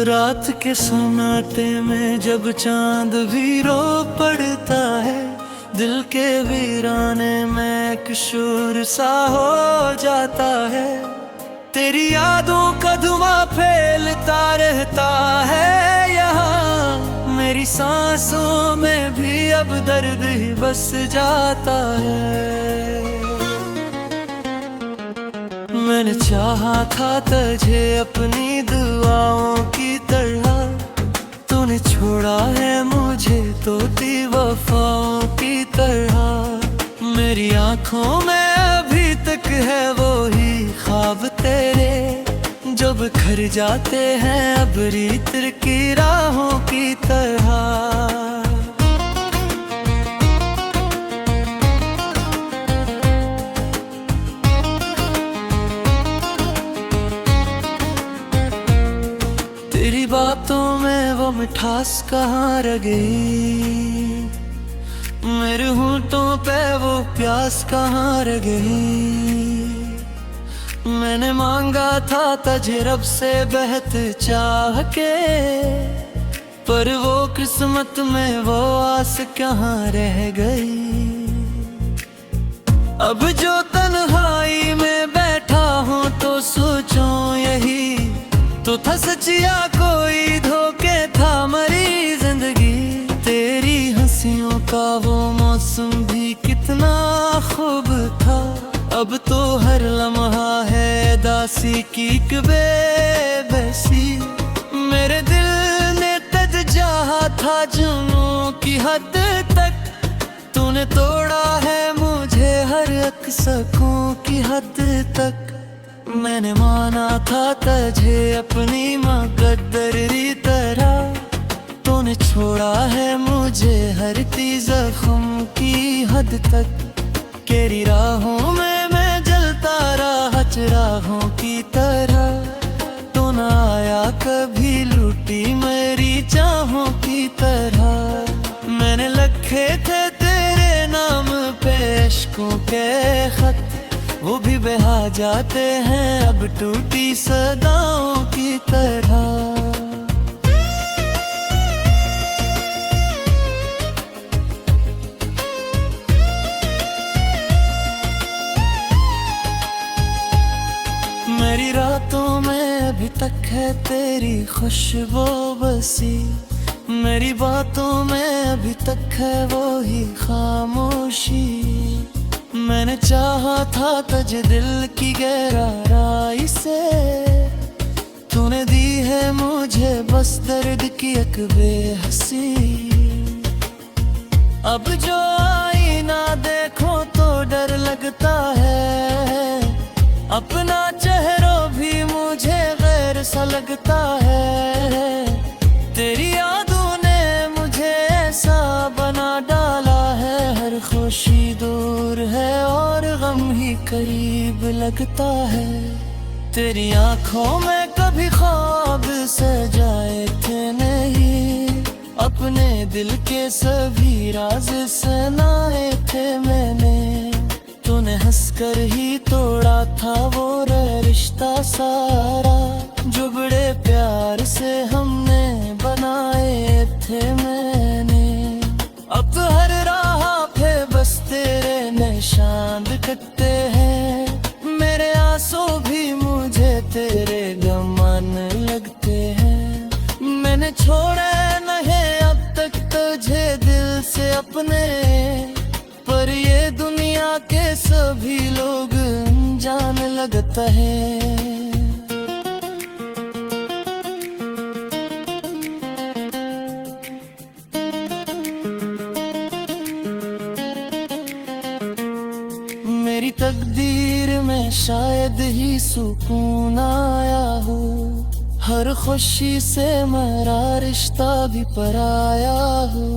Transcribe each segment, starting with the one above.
रात के सन्नाटे में जब चांद भी रो पड़ता है, दिल के वीराने में एक शोर सा हो जाता है। तेरी यादों का धुआं फैलता रहता है यहाँ, मेरी सांसों में भी अब दर्द ही बस जाता है। मैंने चाहा था तुझे अपनी दुआओं की तरह, तूने छोड़ा है मुझे तो वफाओं की तरह। मेरी आंखों में अभी तक है वो ही ख्वाब तेरे, जो बिखर जाते हैं अब रीत की राहों की तरह। तेरी बातों में वो मिठास कहाँ रह गई, मेरे होंठों पे वो प्यास कहाँ रह गई। मैंने मांगा था तुझे रब से बेहद चाह के, पर वो किस्मत में वो आस कहाँ रह गई। अब जो तन्हाई में बैठा हूँ तो सोचूं यही तो था सचिया कोई धोखे था मरी जिंदगी। तेरी हंसियों का वो मौसम भी कितना खूब था, अब तो हर लम्हा है दासी की बेबसी। मेरे दिल ने तज चाहा था जुनूं की हद तक, तूने तोड़ा है मुझे हर अक्सकों की हद तक। मैंने माना था तुझे अपनी मुकद्दरी तरह, तूने छोड़ा है मुझे हर जख्म की हद तक। तेरी राहों में मैं जलता रहा चिरागों की तरह, तू न आया कभी लूटी मेरी चाहों की तरह। मैंने लिखे थे तेरे नाम पे इश्कों के खत, वो भी बहा जाते हैं अब टूटी सदाओं की तरह। मेरी रातों में अभी तक है तेरी खुशबू बसी, मेरी बातों में अभी तक है वो ही खामोशी। मैंने चाहा था तुझे दिल की गहराई से, तूने दी है मुझे बस दर्द की एक बेहसी। अब जो आईना देखो तो डर लगता है, अपना चेहरा भी मुझे गैर सा लगता है। तेरी यादों ने मुझे ऐसा बना डाला है, हर खुशी दूर है और गम ही करीब लगता है। तेरी आंखों में कभी ख्वाब सजाए थे नहीं, अपने दिल के सभी राज सुनाए थे मैंने। तूने हंसकर ही तोड़ा था वो रिश्ता सारा, जो बड़े प्यार से हमने बनाए थे मैंने। अब हर राह पे बस तेरे निशान दिखते हैं, मेरे आंसू भी मुझे तेरे गमान लगते हैं। मैंने छोड़ा नहीं अब तक तुझे दिल से अपने, पर ये दुनिया के सभी लोग जान लगता है। मेरी तकदीर में शायद ही सुकून आया हो, हर खुशी से मेरा रिश्ता भी पराया हो।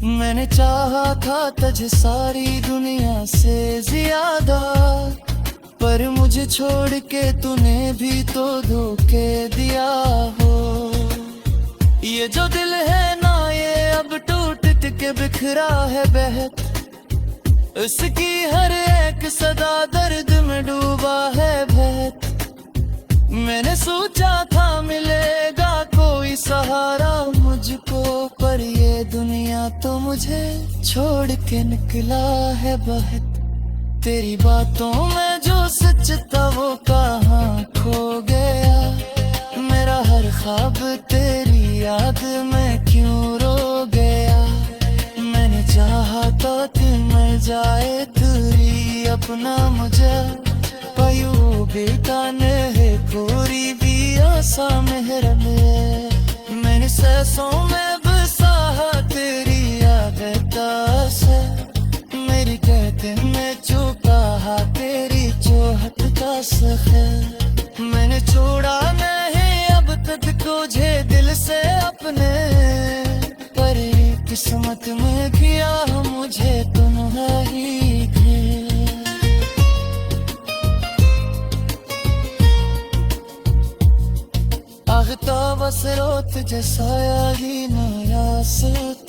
मैंने चाहा था तुझे सारी दुनिया से ज्यादा, पर मुझे छोड़ के तूने भी तो धोखे दिया हो। ये जो दिल है ना ये अब टूट के बिखरा है बहत, उसकी हर एक सदा दर्द में डूबा है बहत। मैंने सोचा था मिलेगा मुझे छोड़ के निकला है बहुत। तेरी बातों में जो सच था वो कहाँ खो गया। मेरा हर ख्वाब तेरी याद में क्यों रो गया। मैंने चाहा तो तू मर जाए दूरी अपना मुझे पयू बेगाने है पूरी भी आसा मेहर में। मैंने सांसों में बसा तेरी याद से मेरी कहते में चुका तेरी जोहत का सखर। मैंने छोड़ा नहीं अब तक तुझे दिल से अपने पर किस्मत में किया मुझे तुम्हारी घिर। आफ्ताब असरोत जैसा ही नायास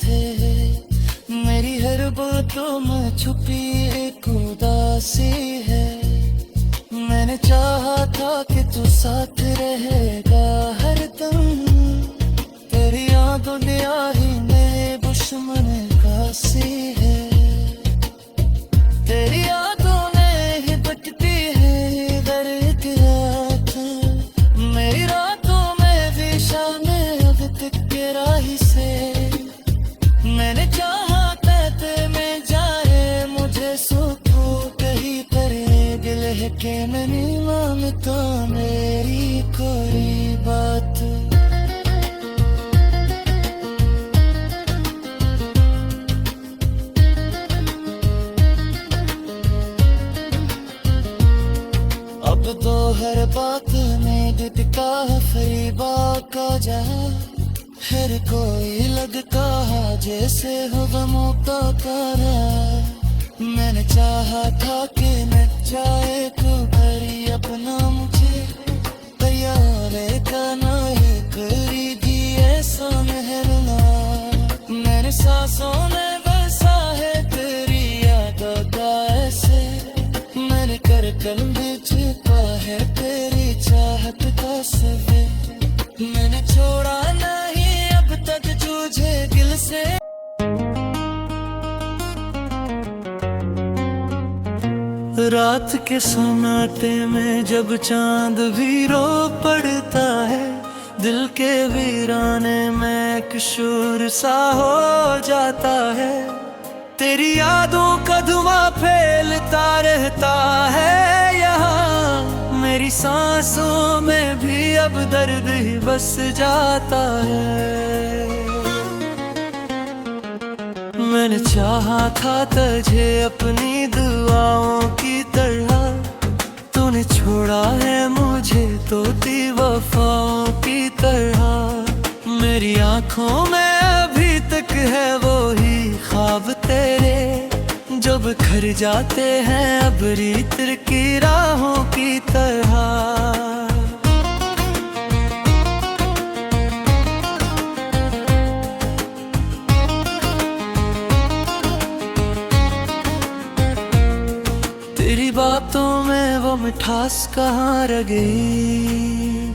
थे। मेरी हर बातों में छुपी एक उदासी है। मैंने चाहा था कि तू साथ रहेगा हरदम। तेरी यादों ने आही में दुश्मन कासी है। तेरी यादों ने ही बटती है दर्द रात। मेरी रातों में भी शामें अब तक तेरा ही से। मैंने चाहा में जाए मुझे सुकून कहीं करे दिल है कि नहीं मानता मेरी कोई बात। अब तो हर बात में दिखता है फरीबा का जहाँ। हर कोई लगता है जैसे हो गमों का तारा। मैंने चाहा था कि न जाए तू भरी अपना मुझे तैयार करना ही करी दी ऐसा मेहरना। मैंने सांसों में बसा है तेरी यादों का ऐसे। मैंने कर कलम में छिपा है तेरी चाहत का सफर। मैंने छोड़ा नहीं अब तक तुझे दिल से। रात के सन्नाटे में जब चांद भी रो पड़ता है। दिल के वीराने में एक शूर सा हो जाता है। तेरी यादों का धुआं फैलता रहता है यहाँ। मेरी सांसों में भी अब दर्द ही बस जाता है। मैंने चाहा था तुझे अपनी दुआओं की तरह। तूने छोड़ा है मुझे तो वफाओं की तरह। मेरी आंखों में अभी तक है वो ही ख्वाब तेरे जो बिखर जाते हैं अब रीत की राहों की तरह। तेरी बातों में वो मिठास कहाँ रह गई।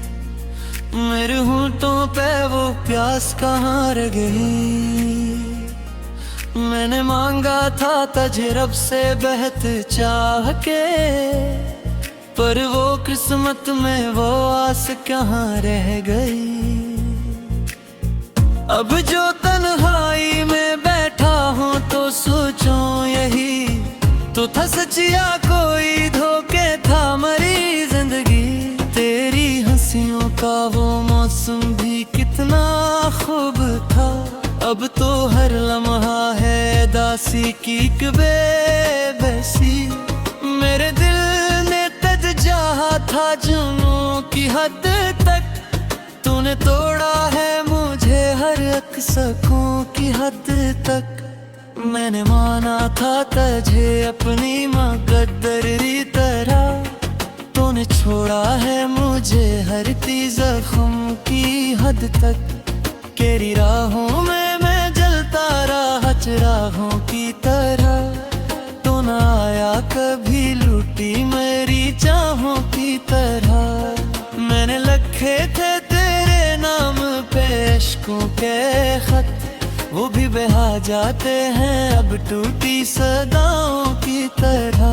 मेरे होंठों पे वो प्यास कहाँ रह गई। मैंने मांगा था तुझे रब से बहत चाह के पर वो किस्मत में वो आस कहाँ रह गई। अब जो तन्हाई में बैठा हूँ तो सोचूं यही तो था सचिया कोई धोखे था मरी जिंदगी। तेरी हंसियों का वो मौसम भी कितना खूब था। अब तो हर लम्हा है दासी की बेबसी। मेरे दिल ने तज चाहा था जुनूं की हद तक। तूने तोड़ा है मुझे हर अक्सकों की हद तक। मैंने माना था तुझे अपनी मुकद्दरी तरह। तूने छोड़ा है मुझे हर जख्म की हद तक। तेरी राहों में मैं जलता रहा चिरागों की तरह। तू न आया कभी लूटी मेरी चाहों की तरह। मैंने लिखे थे तेरे नाम पे इश्कों के खत वो भी बहा जाते हैं अब टूटी सदाओं की तरह।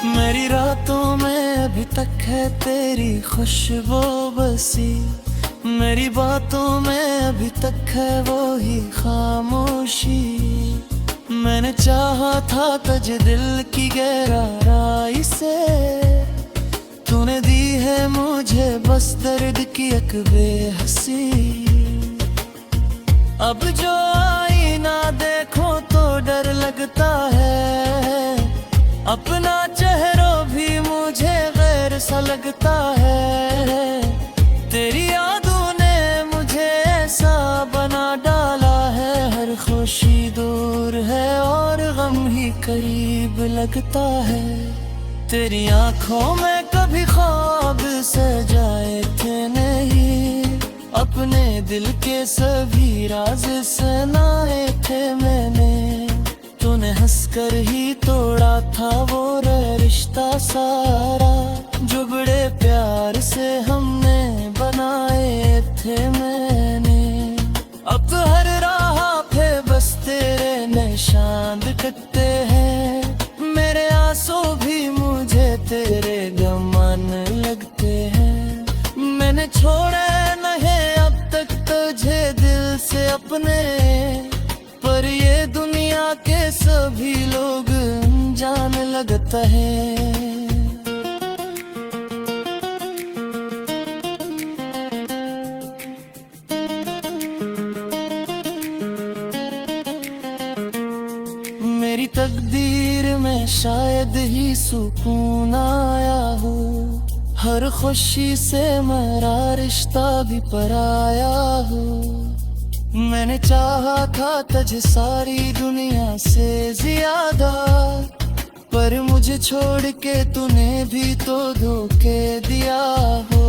मेरी रातों में अभी तक है तेरी खुशबू बसी, मेरी बातों में अभी तक है वो ही खामोशी। मैंने चाहा था तुझे दिल की गहराई से, तूने दी है मुझे बस दर्द की एक बेहसी। अब जो आईना देखो तो डर लगता है, अपना चेहरा भी मुझे गैर सा लगता है। तेरी यादों ने मुझे ऐसा बना डाला है, हर खुशी दूर है और गम ही करीब लगता है। तेरी आंखों में कभी ख्वाब सजाए थे नहीं, अपने दिल के सभी राज सुनाए थे मैंने। तूने हंसकर ही तोड़ा था वो रिश्ता सारा, जो बड़े प्यार से हमने बनाए थे मैंने। अब हर राह पे बस तेरे निशान दिखते हैं, मेरे आंसू भी मुझे तेरे गम लगते हैं। मैंने छोड़े नहीं अब तक तुझे दिल से अपने, पर ये दुनिया के सभी लोग जान लगता है। मेरी तकदीर में शायद ही सुकून आया हो, हर खुशी से मेरा रिश्ता भी पराया हो। मैंने चाहा था तुझे सारी दुनिया से ज्यादा, पर मुझे छोड़ के तूने भी तो धोखे दिया हो।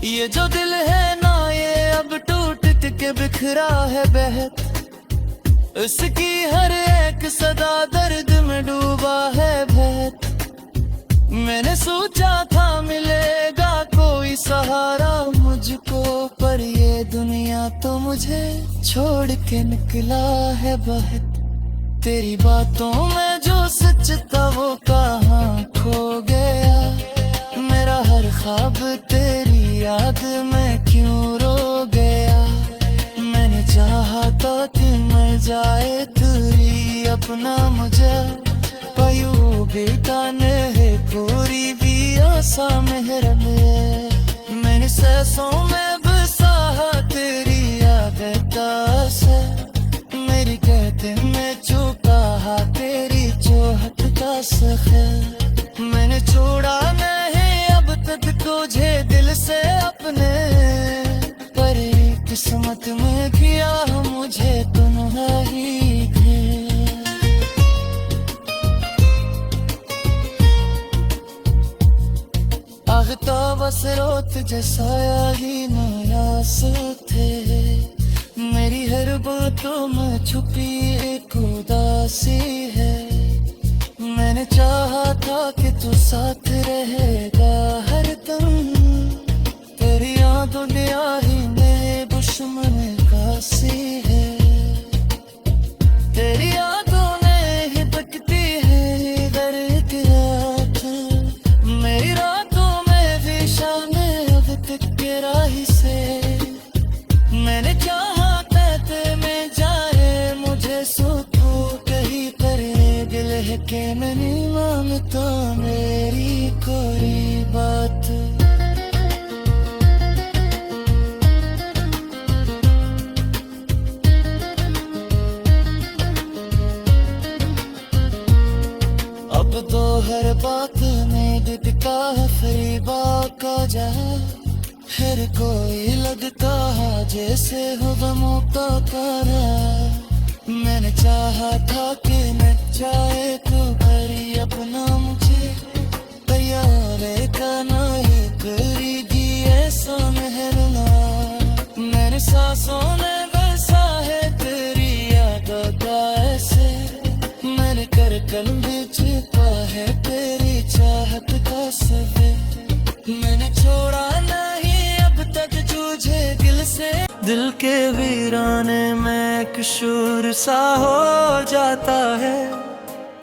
ये जो दिल है ना ये अब टूट के बिखरा है बहत, उसकी हर एक सदा दर्द में डूबा है बहत। मैंने सोचा था मिलेगा कोई सहारा मुझको, पर ये दुनिया तो मुझे छोड़ के निकला है बहत। तेरी बातों में जो सच था वो कहाँ खो गया, मेरा हर ख्वाब तेरी याद में क्यों रो गया। मैंने चाहा था कि मर जाए तेरी अपना मुझे, पयू बेगाने है पूरी भी आसा मेहर में। मैंने सांसों में बसा तेरी याद से, मेरी कहते में चुका तेरी चोहट का सखे। मैंने छोड़ा नहीं अब तक तुझे दिल से अपने, पर किस्मत में किया मुझे तुम्हारी थे। आगता रोत जैसा ही नायास थे, मेरी हर बातों में छुपी एक उदासी है। मैंने चाहा था कि तू साथ रहेगा हरदम, तेरी यादों ने आही में दुश्मन कासी है। तेरी यादों ने ही तकती है दर्द रात, मेरी रातों में भी शाम अब तक तेरा ही से। मैंने चाहा कहते में जाए मुझे सुकू कहीं करे, दिल है कि नहीं मानता मेरी कोई बात। अब तो हर बात में दिखता है फरीबा का जा, फिर कोई लगता है जैसे हो गमों का तारा। मैंने चाहा था कि न जाए तो भरी अपना मुझे, तैयार का नहीं करी दी ऐसा महरना। मेरे सांसों में बसा है तेरी यादों का ऐसे, मैंने कर दिल के वीराने में एक शूर सा हो जाता है।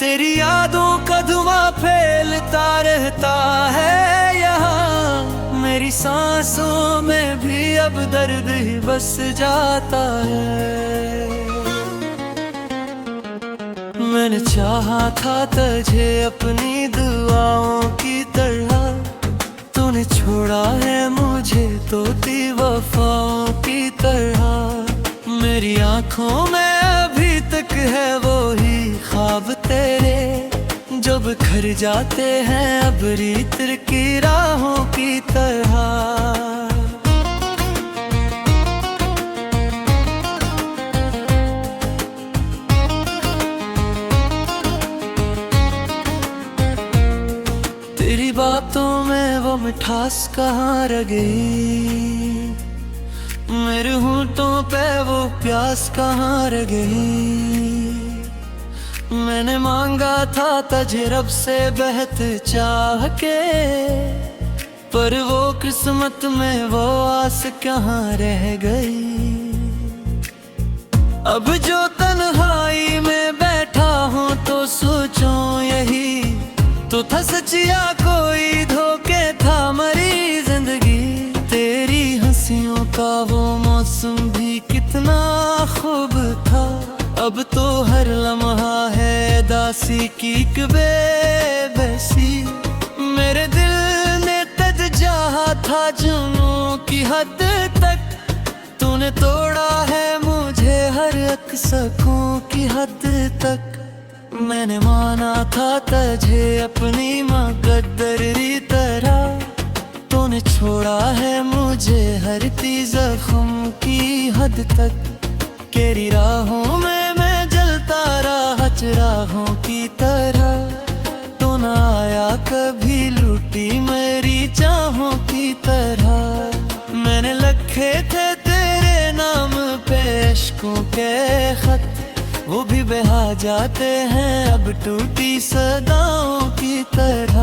तेरी यादों का धुआं फैलता रहता है यहाँ। मेरी सांसों में भी अब दर्द ही बस जाता है। मैंने चाहा था तुझे अपनी दुआओं की तरह, तूने छोड़ा है मुझे तोती वफाओं की तरह। मेरी आंखों में अभी तक है वो ही ख्वाब तेरे, जो बिखर जाते हैं अब रीतर की राहों की तरह। तेरी बातों में वो मिठास कहाँ रह गई, मेरे होंठों पे वो प्यास कहाँ रह गई। मैंने मांगा था तुझे रब से बेहद चाह के, पर वो किस्मत में वो आस कहाँ रह गई। अब जो तन्हाई में बैठा हूँ तो सोचूं यही तो था सचिया कोई धोखे था मरी जिंदगी। तेरी हंसियों का वो मौसम भी कितना खूब था, अब तो हर लम्हा है दासी की बेबसी। मेरे दिल ने तज चाहा था जुनूं की हद तक, तूने तोड़ा है मुझे हर अक्सकों की हद तक। मैंने माना था तुझे अपनी मुकद्दरी तरह, तूने छोड़ा है मुझे हर जख्म की हद तक। तेरी राहों में मैं जलता रहा चिरागों की तरह, तू न आया कभी लूटी मेरी चाहों की तरह। मैंने लिखे थे तेरे नाम पे इश्कों के खत, वो भी बहा जाते हैं अब टूटी सदाओं की तरह।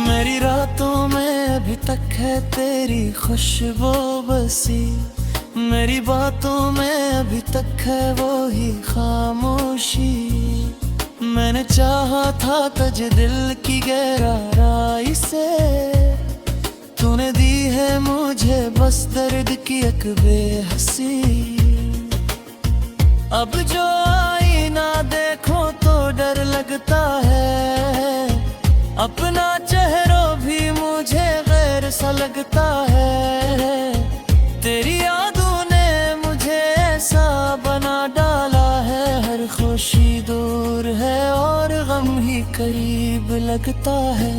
मेरी रातों में अभी तक है तेरी खुशबू बसी, मेरी बातों में अभी तक है वो ही खामोशी। मैंने चाहा था तुझे दिल की गहराई से, तूने दी है मुझे बस दर्द की एक बेहसी। अब जो आईना देखो तो डर लगता है, अपना चेहरा भी मुझे गैर सा लगता है। तेरी यादों ने मुझे ऐसा बना डाला है, हर खुशी दूर है और गम ही करीब लगता है।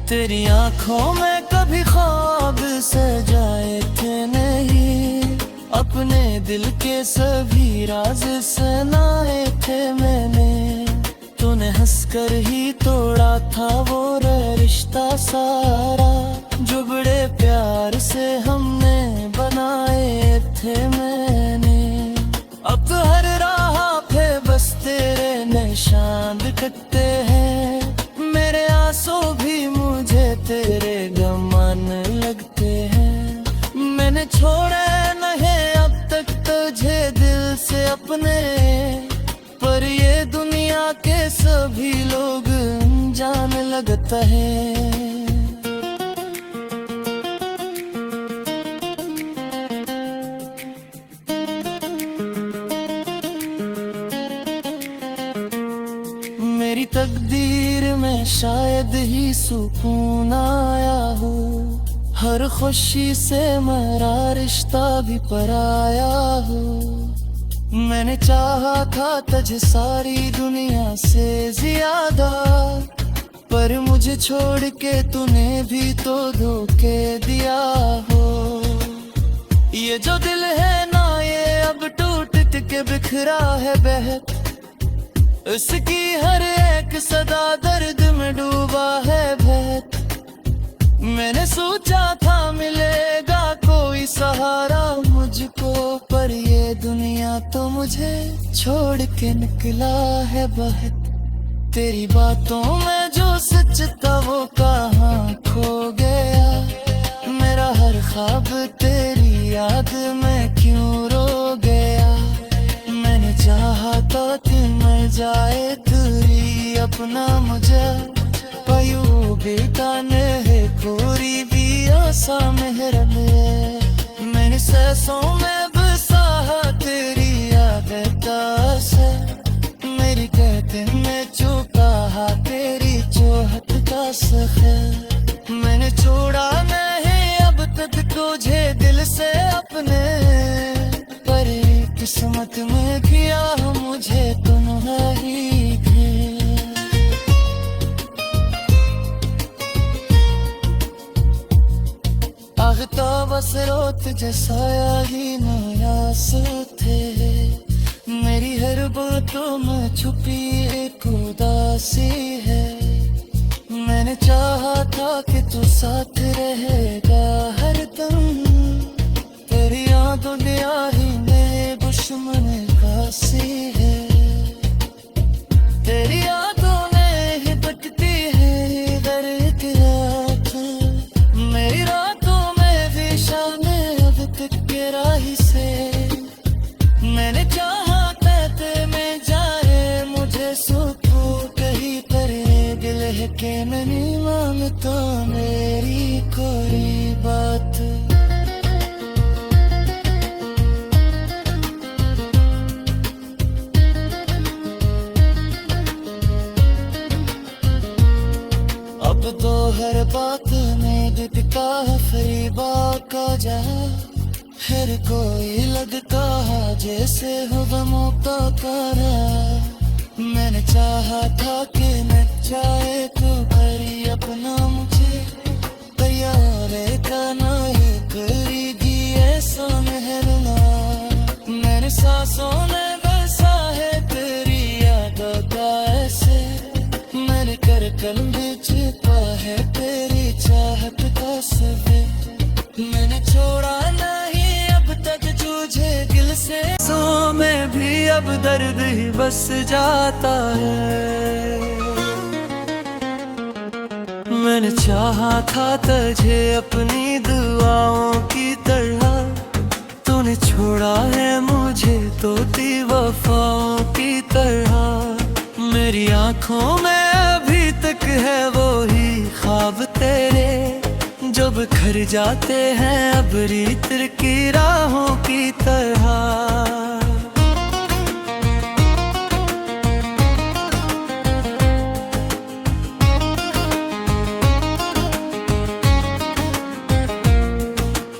तेरी आंखों में कभी ख्वाब सजाए थे नहीं, अपने दिल के सभी राज सुनाए थे मैंने। तूने हंसकर ही तोड़ा था वो रिश्ता सारा, जो बड़े प्यार से हमने बनाए थे मैंने। अब हर राह पे बस तेरे निशान दिखते हैं, मेरे आंसू भी मुझे तेरे गमन लगते हैं। मैंने छोड़े नहीं अब तक तुझे दिल से अपने, पर ये दुनिया के सभी लोग जान लगता है। मेरी तकदीर में शायद ही सुकून आया हो, हर खुशी से मेरा रिश्ता भी पराया हो। मैंने चाहा था तुझे सारी दुनिया से ज्यादा, पर मुझे छोड़ के तूने भी तो धोखे दिया हो। ये जो दिल है ना ये अब टूट के बिखरा है बहक, उसकी हर एक सदा दर्द में डूबा है बहक। मैंने सोचा था मिलेगा कोई सहारा मुझको, पर ये दुनिया तो मुझे छोड़ के निकला है बहुत। तेरी बातों में जो सच था वो कहाँ खो गया। मेरा हर ख्वाब तेरी याद में क्यों रो गया। मैंने चाहा तो तू मर जाए दूरी अपना मुझे पयू बेगाने है पूरी भी आसा मेहरब है। मैंने सांसों में बसा तेरी याद से मेरी कहते में चुका तेरी चोहट का सखर। मैंने छोड़ा नहीं अब तक तुझे दिल से अपने पर किस्मत में किया मुझे तुम ही थे। आगता बस रोत जैसा ही नयास थे। मेरी हर बातों में छुपी एक उदासी है। मैंने चाहा था कि तू साथ रहेगा हर दम। तेरी यादों दियारी में दुश्मन कासी है। तेरी यादों में ही बटती है दर्द रात। मेरी रातों में भी शामे अब तक गिरा ही से। मैंने चाहा में जाए मुझे सुकून कहीं करे दिल है के नहीं मांगता मेरी कोई बात। अब तो हर बात में दीपिका फरीबा का जा हर कोई लगता है जैसे हो गमों का कारा। मैंने चाहा था कि न चाहे तो करी अपना मुझे तैयार का नहीं करेगी ऐसा महरना। मैंने सांसों में बसा है तेरी यादों का ऐसे। मैंने कर कल छिपा है तेरी चाहत का सफेद। मैंने छोड़ा नहीं तुझे दिल से सो में भी अब दर्द ही बस जाता है। मैंने चाहा था तुझे अपनी दुआओं की तरह। तूने छोड़ा है मुझे तो वफाओं की तरह। मेरी आंखों में अभी तक है वो ही ख्वाब तेरे जो बिखर जाते हैं अब रीत की राहों की तरह।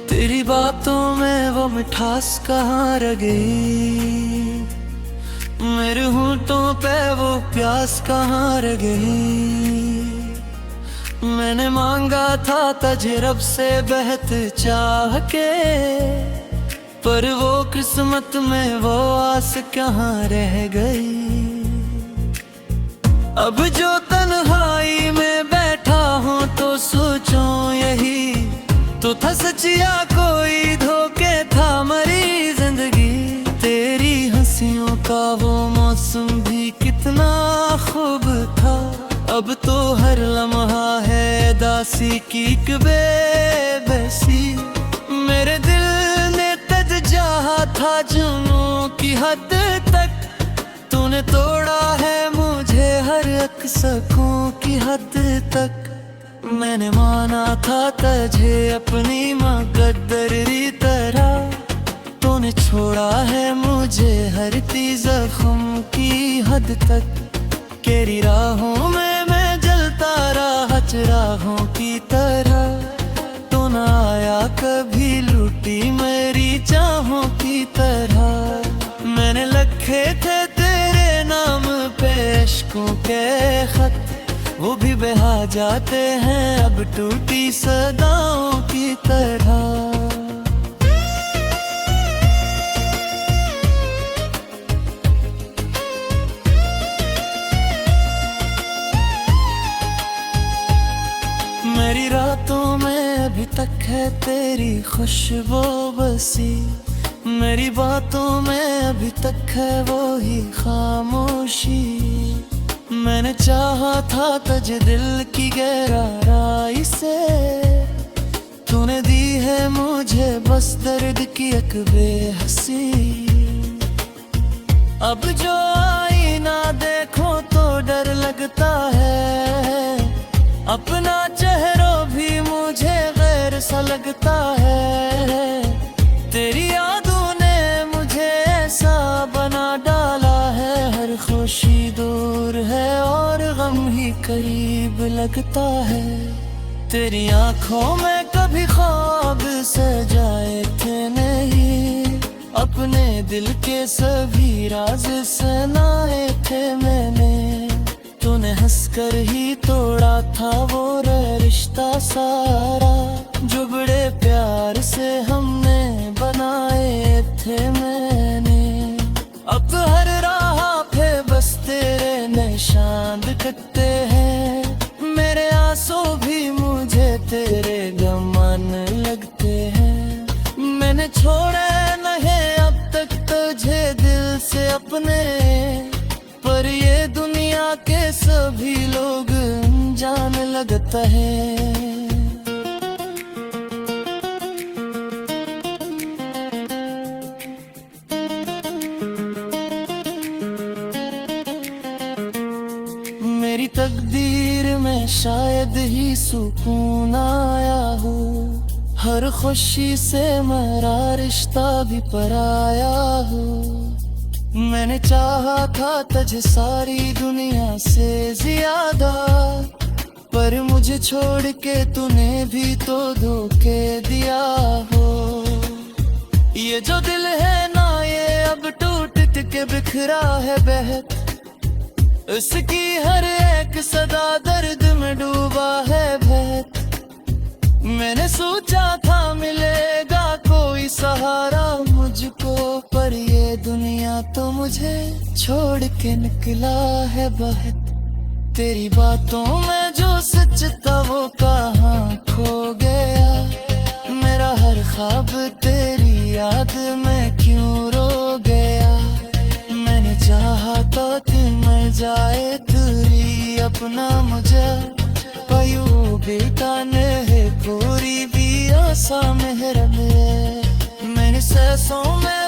तेरी बातों में वो मिठास कहाँ रह गई। मेरे होंठों पे वो प्यास कहाँ रह गई। मैंने मांगा था तुझे रब से बहत चाह के पर वो किस्मत में वो आस कहाँ रह गई। अब जो तन्हाई में बैठा हूँ तो सोचूं यही तो था सचिया कोई धोखे था मरी जिंदगी। तेरी हंसियों का वो मौसम भी कितना खूब था। अब तो हर लम्हा है दासी की बेबसी। मेरे दिल ने तज चाहा था जुनूं की हद तक। तूने तोड़ा है मुझे हर अक्सकों की हद तक। मैंने माना था तुझे अपनी मुकद्दरी तरह। तूने छोड़ा है मुझे हर जख्म की हद तक। तेरी राहों में मैं जलता रहा चिरागों की तरह। तू न आया कभी लूटी मेरी चाहों की तरह। मैंने लिखे थे तेरे नाम पे इश्कों के खत वो भी बहा जाते हैं अब टूटी सदाओं की तरह। रातों में अभी तक है तेरी खुशबू बसी। मेरी बातों में अभी तक है वो ही खामोशी। मैंने चाहा था तुझे दिल की गहराई से, तूने दी है मुझे बस दर्द की एक बेहसी। अब जो आईना देखो तो डर लगता है, अपना चेहरा भी मुझे गैर सा लगता है। तेरी यादों ने मुझे ऐसा बना डाला है, हर खुशी दूर है और गम ही करीब लगता है। तेरी आंखों में कभी ख्वाब सजाए थे नहीं, अपने दिल के सभी राज सुनाए थे मैंने। तूने हंसकर ही तोड़ा था वो रिश्ता सारा, जो बड़े प्यार से हमने बनाए थे मैंने। अब हर राह पे बस तेरे निशान दिखते हैं, मेरे आंसू भी मुझे तेरे गम लगते हैं। मैंने छोड़े नहीं अब तक तुझे दिल से अपने, पर ये दुनिया के सभी लोग जान लगता है। मेरी तकदीर में शायद ही सुकून आया हो, हर खुशी से मेरा रिश्ता भी पराया हो। मैंने चाहा था तुझे सारी दुनिया से ज्यादा, पर मुझे छोड़ के तूने भी तो धोखे दिया हो। ये जो दिल है ना ये अब टूट के बिखरा है बहक, उसकी हर एक सदा दर्द में डूबा है बहक। मैंने सोचा था मिलेगा कोई सहारा मुझको, पर ये दुनिया तो मुझे छोड़ के निकला है बहक। तेरी बातों में जो सच था वो कहाँ खो गया, मेरा हर ख्वाब तेरी याद में क्यों रो गया। मैंने चाहा तो तू मर जाए दूरी अपना मुझे, पयू बेटा ने पूरी भी आसा मेहर में। मैंने सांसों में